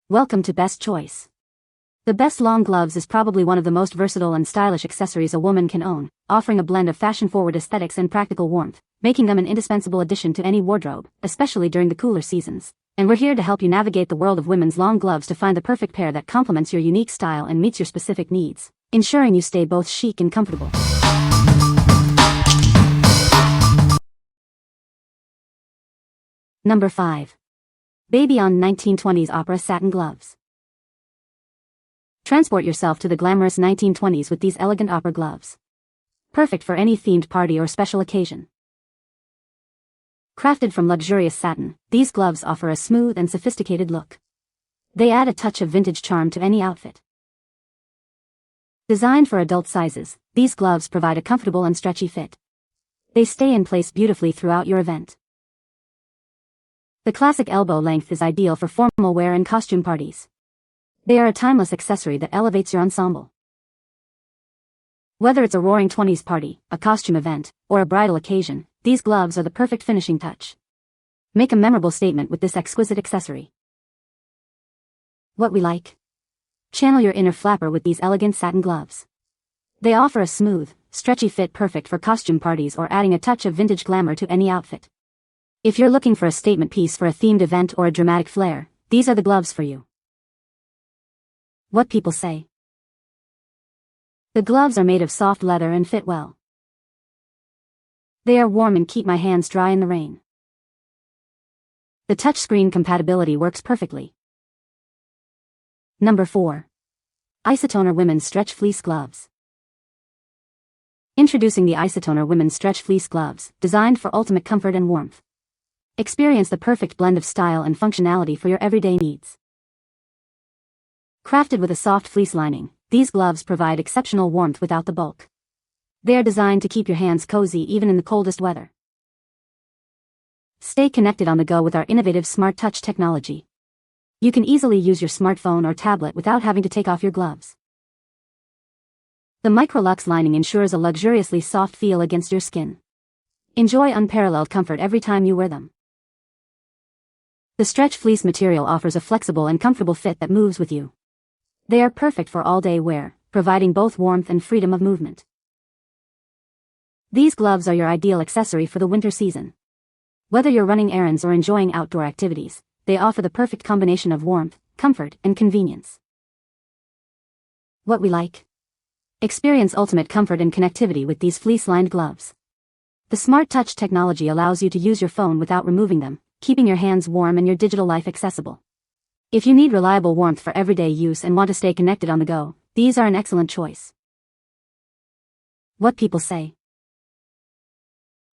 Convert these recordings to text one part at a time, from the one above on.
Welcome to Best Choice. The Best Long Gloves is probably one of the most versatile and stylish accessories a woman can own, offering a blend of fashion-forward aesthetics and practical warmth, making them an indispensable addition to any wardrobe, especially during the cooler seasons. And we're here to help you navigate the world of women's long gloves to find the perfect pair that complements your unique style and meets your specific needs, ensuring you stay both chic and comfortable. Number 5. BABEYOND 1920s Opera Satin Gloves. Transport yourself to the glamorous 1920s with these elegant opera gloves. Perfect for any themed party or special occasion. Crafted from luxurious satin, these gloves offer a smooth and sophisticated look. They add a touch of vintage charm to any outfit. Designed for adult sizes, these gloves provide a comfortable and stretchy fit. They stay in place beautifully throughout your event. The classic elbow length is ideal for formal wear and costume parties. They are a timeless accessory that elevates your ensemble. Whether it's a roaring 20s party, a costume event, or a bridal occasion, these gloves are the perfect finishing touch. Make a memorable statement with this exquisite accessory. What we like? Channel your inner flapper with these elegant satin gloves. They offer a smooth, stretchy fit perfect for costume parties or adding a touch of vintage glamour to any outfit. If you're looking for a statement piece for a themed event or a dramatic flair, these are the gloves for you. What people say. The gloves are made of soft leather and fit well. They are warm and keep my hands dry in the rain. The touchscreen compatibility works perfectly. Number 4. Isotoner Women's Stretch Fleece Gloves. Introducing the Isotoner Women's Stretch Fleece Gloves, designed for ultimate comfort and warmth. Experience the perfect blend of style and functionality for your everyday needs. Crafted with a soft fleece lining, these gloves provide exceptional warmth without the bulk. They are designed to keep your hands cozy even in the coldest weather. Stay connected on the go with our innovative Smart Touch technology. You can easily use your smartphone or tablet without having to take off your gloves. The Microlux lining ensures a luxuriously soft feel against your skin. Enjoy unparalleled comfort every time you wear them. The stretch fleece material offers a flexible and comfortable fit that moves with you. They are perfect for all-day wear, providing both warmth and freedom of movement. These gloves are your ideal accessory for the winter season. Whether you're running errands or enjoying outdoor activities, they offer the perfect combination of warmth, comfort, and convenience. What we like? Experience ultimate comfort and connectivity with these fleece-lined gloves. The Smart Touch technology allows you to use your phone without removing them, keeping your hands warm and your digital life accessible. If you need reliable warmth for everyday use and want to stay connected on the go, these are an excellent choice. What people say.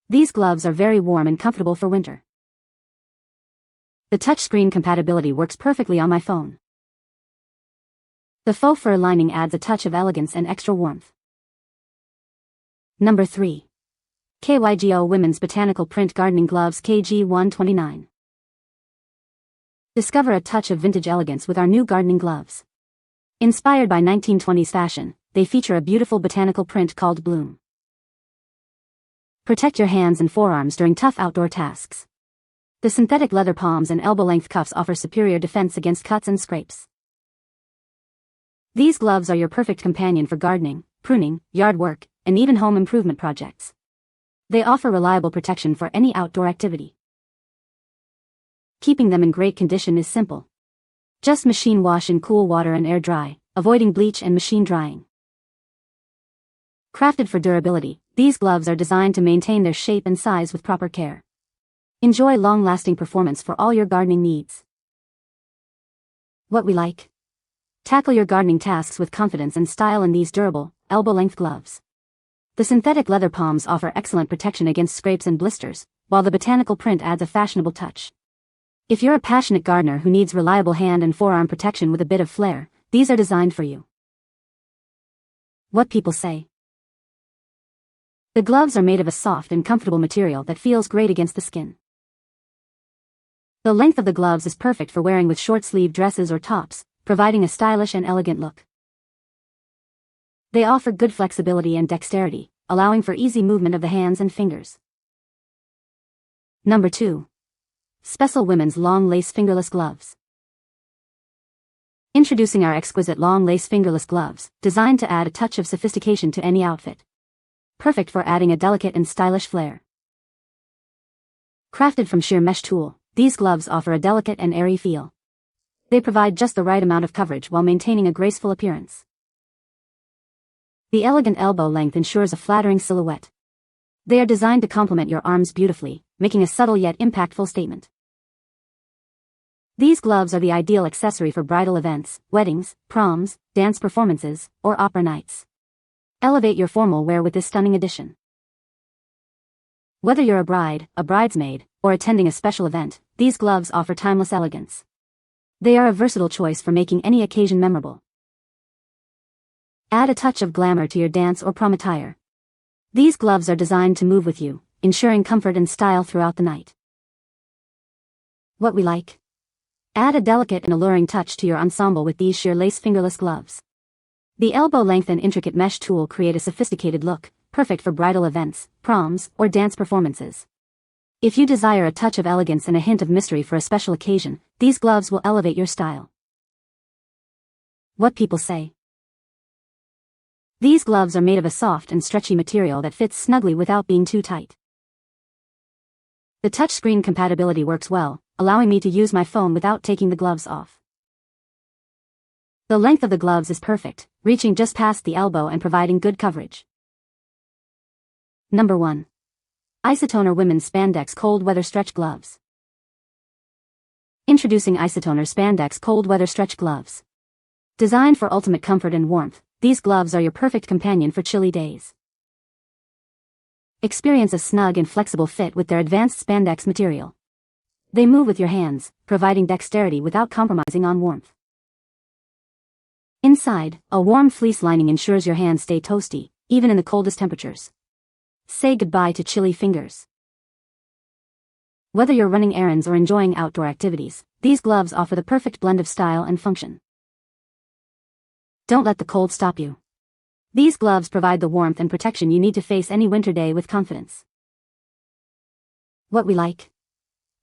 These gloves are very warm and comfortable for winter. The touchscreen compatibility works perfectly on my phone. The faux fur lining adds a touch of elegance and extra warmth. Number 3. KAYGO Women's Botanical Print Gardening Gloves KG 129. Discover a touch of vintage elegance with our new gardening gloves. Inspired by 1920s fashion, they feature a beautiful botanical print called Bloom. Protect your hands and forearms during tough outdoor tasks. The synthetic leather palms and elbow-length cuffs offer superior defense against cuts and scrapes. These gloves are your perfect companion for gardening, pruning, yard work, and even home improvement projects. They offer reliable protection for any outdoor activity. Keeping them in great condition is simple. Just machine wash in cool water and air dry, avoiding bleach and machine drying. Crafted for durability, these gloves are designed to maintain their shape and size with proper care. Enjoy long-lasting performance for all your gardening needs. What we like? Tackle your gardening tasks with confidence and style in these durable, elbow-length gloves. The synthetic leather palms offer excellent protection against scrapes and blisters, while the botanical print adds a fashionable touch. If you're a passionate gardener who needs reliable hand and forearm protection with a bit of flair, these are designed for you. What people say. The gloves are made of a soft and comfortable material that feels great against the skin. The length of the gloves is perfect for wearing with short-sleeve dresses or tops, providing a stylish and elegant look. They offer good flexibility and dexterity, allowing for easy movement of the hands and fingers. Number 2. Specell Women's Long Lace Fingerless Gloves. Introducing our exquisite long lace fingerless gloves, designed to add a touch of sophistication to any outfit. Perfect for adding a delicate and stylish flair. Crafted from sheer mesh tulle, these gloves offer a delicate and airy feel. They provide just the right amount of coverage while maintaining a graceful appearance. The elegant elbow length ensures a flattering silhouette. They are designed to complement your arms beautifully, making a subtle yet impactful statement. These gloves are the ideal accessory for bridal events, weddings, proms, dance performances, or opera nights. Elevate your formal wear with this stunning addition. Whether you're a bride, a bridesmaid, or attending a special event, these gloves offer timeless elegance. They are a versatile choice for making any occasion memorable. Add a touch of glamour to your dance or prom attire. These gloves are designed to move with you, ensuring comfort and style throughout the night. What we like? Add a delicate and alluring touch to your ensemble with these sheer lace fingerless gloves. The elbow length and intricate mesh tulle create a sophisticated look, perfect for bridal events, proms, or dance performances. If you desire a touch of elegance and a hint of mystery for a special occasion, these gloves will elevate your style. What people say. These gloves are made of a soft and stretchy material that fits snugly without being too tight. The touchscreen compatibility works well, allowing me to use my phone without taking the gloves off. The length of the gloves is perfect, reaching just past the elbow and providing good coverage. Number 1. Isotoner Women's Spandex Cold Weather Stretch Gloves. Introducing Isotoner Spandex Cold Weather Stretch Gloves. Designed for ultimate comfort and warmth, these gloves are your perfect companion for chilly days. Experience a snug and flexible fit with their advanced spandex material. They move with your hands, providing dexterity without compromising on warmth. Inside, a warm fleece lining ensures your hands stay toasty, even in the coldest temperatures. Say goodbye to chilly fingers. Whether you're running errands or enjoying outdoor activities, these gloves offer the perfect blend of style and function. Don't let the cold stop you. These gloves provide the warmth and protection you need to face any winter day with confidence. What we like?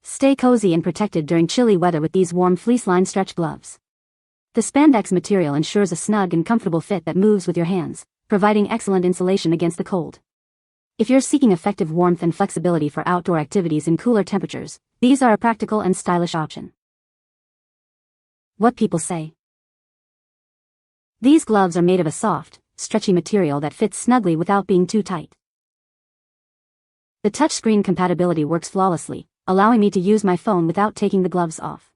Stay cozy and protected during chilly weather with these warm fleece-lined stretch gloves. The spandex material ensures a snug and comfortable fit that moves with your hands, providing excellent insulation against the cold. If you're seeking effective warmth and flexibility for outdoor activities in cooler temperatures, these are a practical and stylish option. What people say. These gloves are made of a soft, stretchy material that fits snugly without being too tight. The touchscreen compatibility works flawlessly, allowing me to use my phone without taking the gloves off.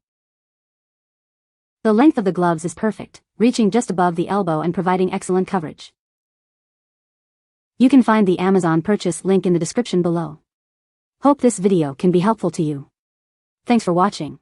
The length of the gloves is perfect, reaching just above the elbow and providing excellent coverage. You can find the Amazon purchase link in the description below. Hope this video can be helpful to you. Thanks for watching.